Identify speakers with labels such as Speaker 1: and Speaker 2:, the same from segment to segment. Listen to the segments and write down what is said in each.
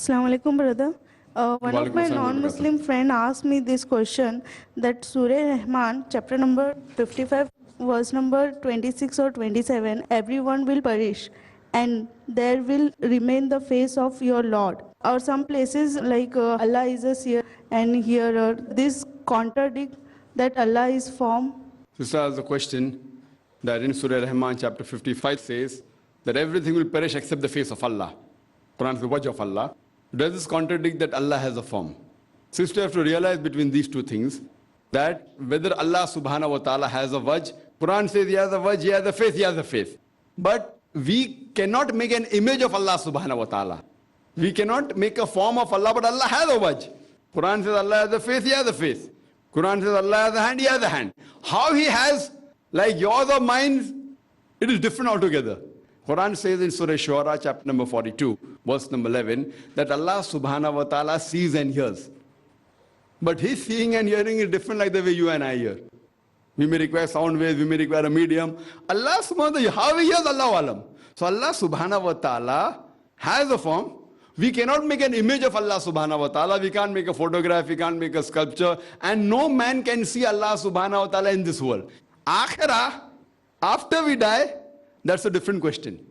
Speaker 1: Assalamu alaikum, brother. One of
Speaker 2: Walaikum
Speaker 1: my
Speaker 2: assalam wa
Speaker 1: non-Muslim friend asked me this question that Surah Rahman, chapter number 55, verse number 26 or 27, everyone will perish and there will remain the face of your Lord. Or some places like Allah is a seer and hearer. This contradict that Allah is form.
Speaker 2: Sister has a question that in Surah Rahman chapter 55 says that everything will perish except the face of Allah. Quran is the wajh of Allah. Does this contradict that Allah has a form? Sister, you have to realize between these two things that whether Allah subhanahu wa ta'ala has a wajh, Quran says he has a wajh, he has a face, he has a face. But we cannot make an image of Allah subhanahu wa ta'ala. We cannot make a form of Allah, but Allah has a wajh. Quran says Allah has a face, he has a face. Quran says Allah has a hand, he has a hand. How he has, like yours or mine, it is different altogether. Quran says in Surah Shura, chapter number 42, verse number 11, that Allah subhanahu wa ta'ala sees and hears. But his seeing and hearing is different like the way you and I hear. We may require sound waves, we may require a medium. Allah subhanahu wa ta'ala, how he hears, Allah alam. So Allah subhanahu wa ta'ala has a form. We cannot make an image of Allah subhanahu wa ta'ala. We can't make a photograph, we can't make a sculpture. And no man can see Allah subhanahu wa ta'ala in this world. Akhirah, after we die, that's a different question.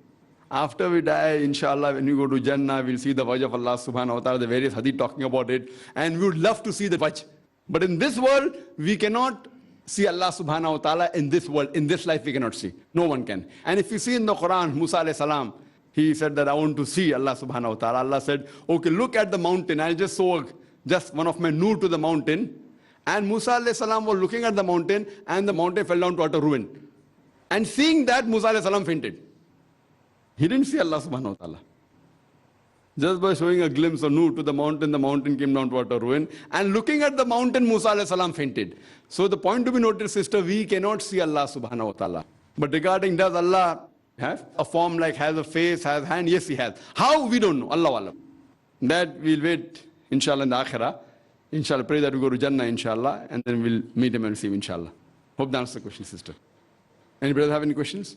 Speaker 2: After we die, inshallah, when we go to Jannah, we'll see the wajh of Allah subhanahu wa ta'ala, the various hadith talking about it. And we would love to see the wajh. But in this world, we cannot see Allah subhanahu wa ta'ala in this world. In this life, we cannot see. No one can. And if you see in the Quran, Musa alayhi salam, he said that I want to see Allah subhanahu wa ta'ala. Allah said, okay, look at the mountain. I just saw just one of my nur to the mountain. And Musa alayhi salam was looking at the mountain and the mountain fell down to utter ruin. And seeing that, Musa alayhi salam fainted. He didn't see Allah subhanahu wa ta'ala. Just by showing a glimpse of nur to the mountain came down to utter ruin. And looking at the mountain, Musa alayhi salam fainted. So the point to be noted, sister, we cannot see Allah subhanahu wa ta'ala. But regarding does Allah have a form like has a face, has a hand? Yes, he has. How? We don't know. Allah alam. That we'll wait, inshallah, in the akhirah. Inshallah, pray that we go to Jannah, inshallah, and then we'll meet him and see him, inshallah. Hope that answers the question, sister. Any brother have any questions?